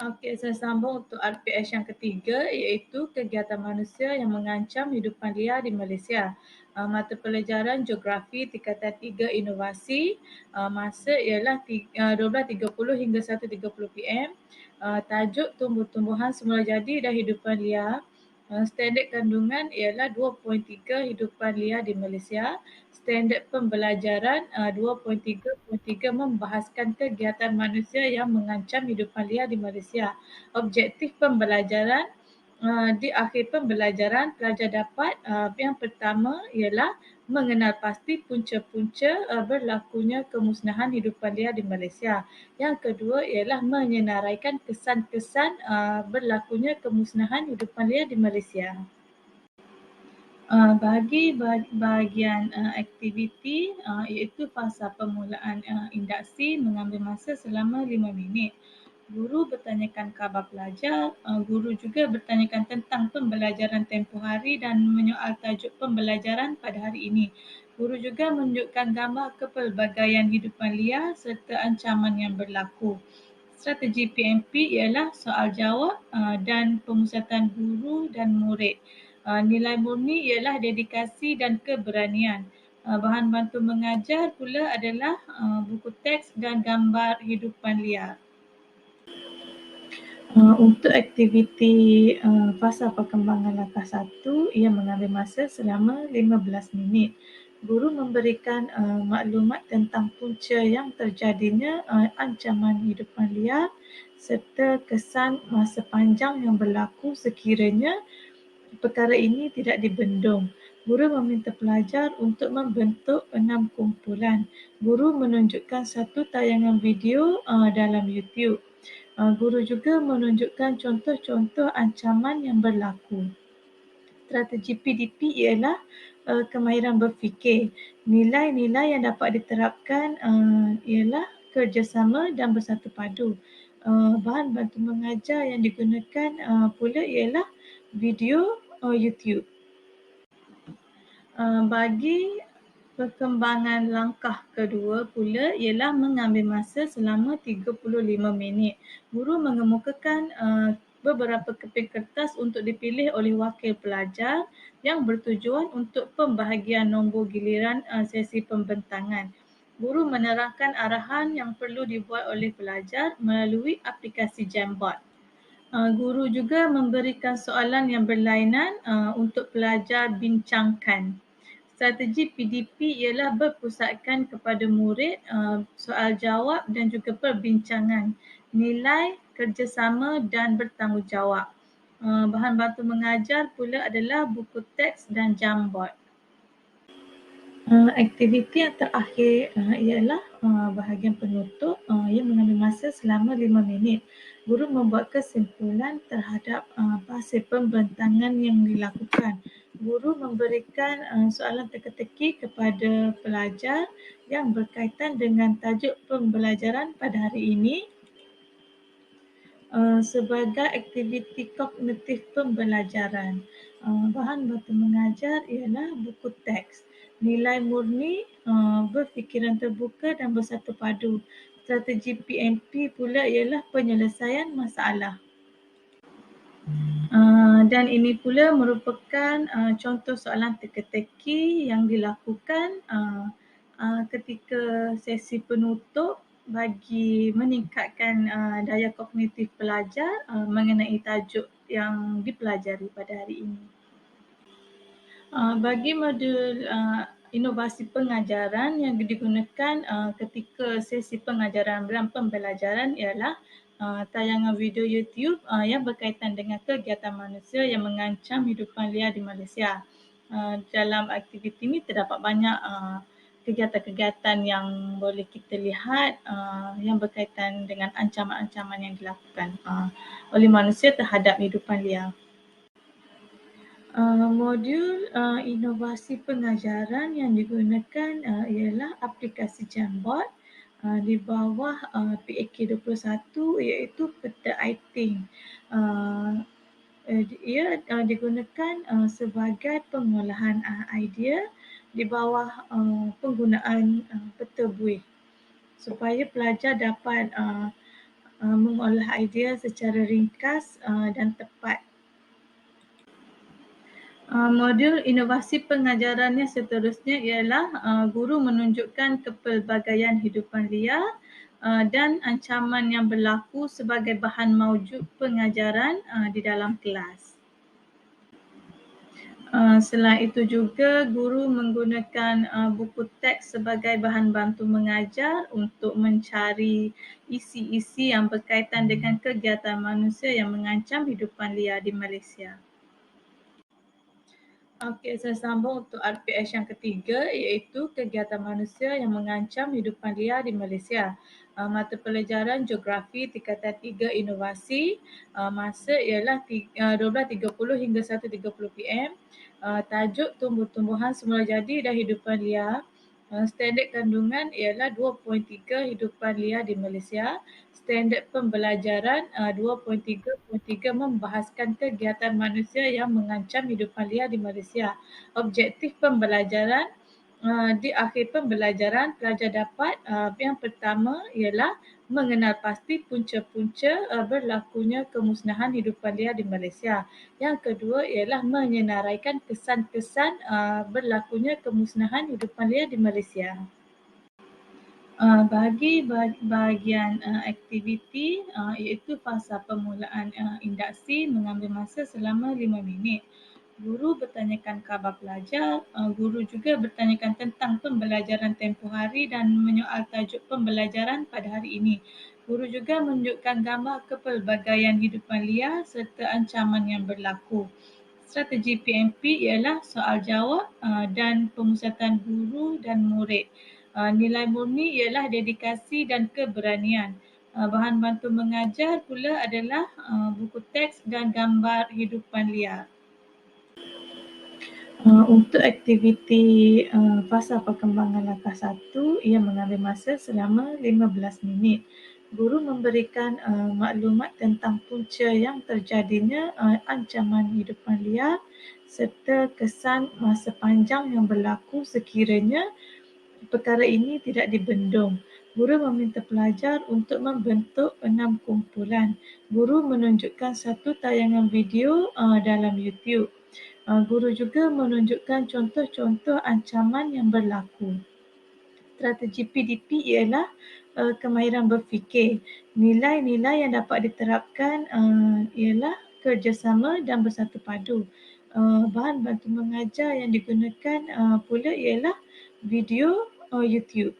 Okey, saya sambung untuk RPS yang ketiga iaitu kegiatan manusia yang mengancam hidupan liar di Malaysia. Mata pelajaran Geografi tingkatan 3 Inovasi, masa ialah 12.30 hingga 1.30 PM. Tajuk tumbuh-tumbuhan semula jadi dan hidupan liar. Standard kandungan ialah 2.3 hidupan liar di Malaysia. Standard pembelajaran 2.3.3 membahaskan kegiatan manusia yang mengancam hidupan liar di Malaysia. Objektif pembelajaran di akhir pembelajaran pelajar dapat yang pertama ialah mengenal pasti punca-punca berlakunya kemusnahan hidupan liar di Malaysia. Yang kedua ialah menyenaraikan kesan-kesan berlakunya kemusnahan hidupan liar di Malaysia. Bagi bahagian aktiviti iaitu fasa permulaan induksi mengambil masa selama 5 minit. Guru bertanyakan khabar pelajar, guru juga bertanyakan tentang pembelajaran tempoh hari dan menyoal tajuk pembelajaran pada hari ini. Guru juga menunjukkan gambar kepelbagaian hidupan liar serta ancaman yang berlaku. Strategi PMP ialah soal jawab dan pemusatan guru dan murid. Nilai murni ialah dedikasi dan keberanian. Bahan bantu mengajar pula adalah buku teks dan gambar hidupan liar. Untuk aktiviti fasa perkembangan langkah 1, ia mengambil masa selama 15 minit. Guru memberikan maklumat tentang punca yang terjadinya ancaman hidupan liar serta kesan masa panjang yang berlaku sekiranya perkara ini tidak dibendung. Guru meminta pelajar untuk membentuk 6 kumpulan. Guru menunjukkan satu tayangan video dalam YouTube. Guru juga menunjukkan contoh-contoh ancaman yang berlaku. Strategi PDP ialah kemahiran berfikir. Nilai-nilai yang dapat diterapkan ialah kerjasama dan bersatu padu. Bahan bantu mengajar yang digunakan pula ialah video YouTube. Bagi perkembangan langkah kedua pula ialah mengambil masa selama 35 minit. Guru mengemukakan beberapa keping kertas untuk dipilih oleh wakil pelajar yang bertujuan untuk pembahagian nombor giliran sesi pembentangan. Guru menerangkan arahan yang perlu dibuat oleh pelajar melalui aplikasi Jamboard. Guru juga memberikan soalan yang berlainan untuk pelajar bincangkan. Strategi PDP ialah berpusatkan kepada murid, soal jawab dan juga perbincangan, nilai, kerjasama dan bertanggungjawab. Bahan bantu mengajar pula adalah buku teks dan Jamboard. Aktiviti yang terakhir ialah bahagian penutup yang mengambil masa selama 5 minit. Guru membuat kesimpulan terhadap hasil pembentangan yang dilakukan. Guru memberikan soalan teka-teki kepada pelajar yang berkaitan dengan tajuk pembelajaran pada hari ini sebagai aktiviti kognitif pembelajaran. Bahan bantu mengajar ialah buku teks. Nilai murni berfikiran terbuka dan bersatu padu. Strategi PMP pula ialah penyelesaian masalah. Dan ini pula merupakan contoh soalan teka-teki yang dilakukan ketika sesi penutup bagi meningkatkan daya kognitif pelajar mengenai tajuk yang dipelajari pada hari ini. Bagi modul inovasi pengajaran yang digunakan ketika sesi pengajaran dan pembelajaran ialah tayangan video YouTube yang berkaitan dengan kegiatan manusia yang mengancam hidupan liar di Malaysia. Dalam aktiviti ini terdapat banyak kegiatan-kegiatan yang boleh kita lihat yang berkaitan dengan ancaman-ancaman yang dilakukan oleh manusia terhadap hidupan liar. Modul inovasi pengajaran yang digunakan ialah aplikasi Jamboard di bawah PAK 21 iaitu peta iThink. Ia digunakan sebagai pengolahan idea di bawah penggunaan peta buih supaya pelajar dapat mengolah idea secara ringkas dan tepat. Modul inovasi pengajarannya seterusnya ialah guru menunjukkan kepelbagaian hidupan liar dan ancaman yang berlaku sebagai bahan maujud pengajaran di dalam kelas. Selain itu juga guru menggunakan buku teks sebagai bahan bantu mengajar untuk mencari isi-isi yang berkaitan dengan kegiatan manusia yang mengancam hidupan liar di Malaysia. Okey, saya sambung untuk RPS yang ketiga iaitu kegiatan manusia yang mengancam hidupan liar di Malaysia. Mata pelajaran Geografi tingkatan 3 Inovasi, masa ialah 12.30 hingga 1.30 PM. Tajuk tumbuh-tumbuhan semula jadi dan hidupan liar. Standard kandungan ialah 2.3 hidupan liar di Malaysia. Standard pembelajaran 2.3.3 membahaskan kegiatan manusia yang mengancam hidupan liar di Malaysia. Objektif pembelajaran di akhir pembelajaran pelajar dapat yang pertama ialah mengenal pasti punca-punca berlakunya kemusnahan hidupan liar di Malaysia. Yang kedua ialah menyenaraikan kesan-kesan berlakunya kemusnahan hidupan liar di Malaysia. Bagi bahagian aktiviti iaitu fasa permulaan induksi mengambil masa selama 5 minit. Guru bertanyakan khabar pelajar, guru juga bertanyakan tentang pembelajaran tempoh hari dan menyoal tajuk pembelajaran pada hari ini. Guru juga menunjukkan gambar kepelbagaian hidupan liar serta ancaman yang berlaku. Strategi PMP ialah soal jawab dan pemusatan guru dan murid. Nilai murni ialah dedikasi dan keberanian. Bahan bantu mengajar pula adalah buku teks dan gambar hidupan liar. Untuk aktiviti fasa perkembangan langkah 1, ia mengambil masa selama 15 minit. Guru memberikan maklumat tentang punca yang terjadinya ancaman hidupan liar serta kesan masa panjang yang berlaku sekiranya perkara ini tidak dibendung. Guru meminta pelajar untuk membentuk 6 kumpulan. Guru menunjukkan satu tayangan video dalam YouTube. Guru juga menunjukkan contoh-contoh ancaman yang berlaku. Strategi PDP ialah kemahiran berfikir. Nilai-nilai yang dapat diterapkan ialah kerjasama dan bersatu padu. Bahan bantu mengajar yang digunakan pula ialah video YouTube.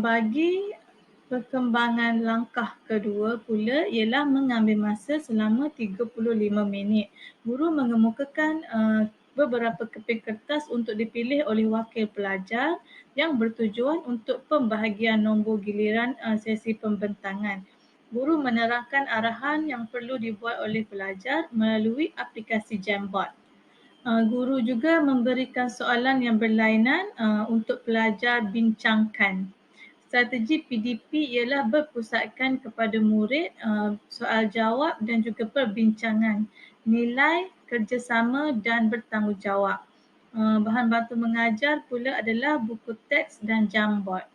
Bagi perkembangan langkah kedua pula ialah mengambil masa selama 35 minit. Guru mengemukakan beberapa keping kertas untuk dipilih oleh wakil pelajar yang bertujuan untuk pembahagian nombor giliran sesi pembentangan. Guru menerangkan arahan yang perlu dibuat oleh pelajar melalui aplikasi Jamboard. Guru juga memberikan soalan yang berlainan untuk pelajar bincangkan. Strategi PDP ialah berpusatkan kepada murid, soal jawab dan juga perbincangan, nilai, kerjasama dan bertanggungjawab. Bahan bantu mengajar pula adalah buku teks dan Jamboard.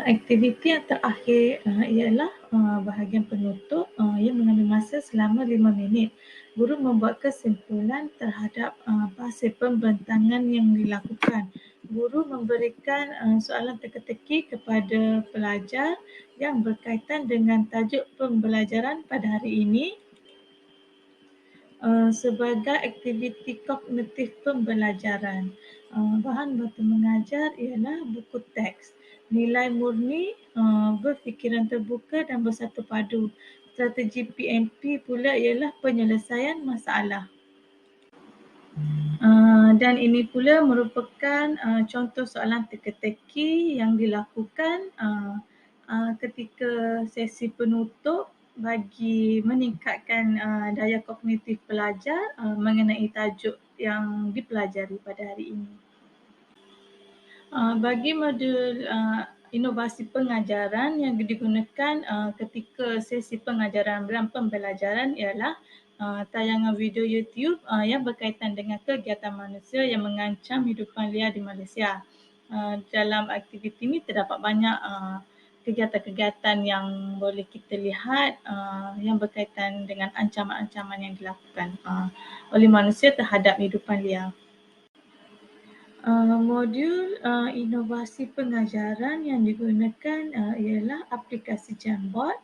Aktiviti yang terakhir ialah bahagian penutup yang mengambil masa selama 5 minit. Guru membuat kesimpulan terhadap hasil pembentangan yang dilakukan. Guru memberikan soalan teka-teki kepada pelajar yang berkaitan dengan tajuk pembelajaran pada hari ini sebagai aktiviti kognitif pembelajaran. Bahan bantu mengajar ialah buku teks. Nilai murni berfikiran terbuka dan bersatu padu. Strategi PMP pula ialah penyelesaian masalah. Dan ini pula merupakan contoh soalan teka-teki yang dilakukan ketika sesi penutup bagi meningkatkan daya kognitif pelajar mengenai tajuk yang dipelajari pada hari ini. Bagi modul inovasi pengajaran yang digunakan ketika sesi pengajaran dan pembelajaran ialah tayangan video YouTube yang berkaitan dengan kegiatan manusia yang mengancam hidupan liar di Malaysia. Dalam aktiviti ini terdapat banyak kegiatan-kegiatan yang boleh kita lihat yang berkaitan dengan ancaman-ancaman yang dilakukan oleh manusia terhadap hidupan liar. Modul inovasi pengajaran yang digunakan ialah aplikasi Jamboard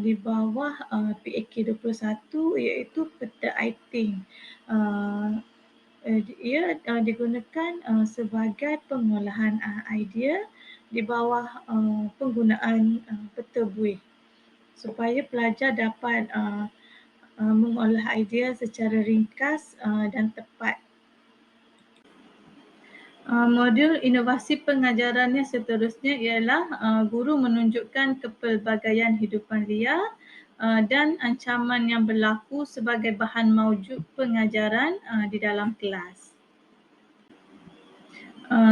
di bawah PAK 21 iaitu peta iThink. Ia digunakan sebagai pengolahan idea di bawah penggunaan peta buih supaya pelajar dapat mengolah idea secara ringkas dan tepat. Modul inovasi pengajarannya seterusnya ialah guru menunjukkan kepelbagaian hidupan liar dan ancaman yang berlaku sebagai bahan maujuk pengajaran di dalam kelas.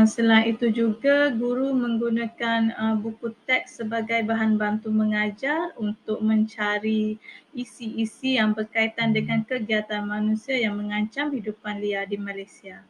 Selain itu juga guru menggunakan buku teks sebagai bahan bantu mengajar untuk mencari isi-isi yang berkaitan dengan kegiatan manusia yang mengancam hidupan liar di Malaysia.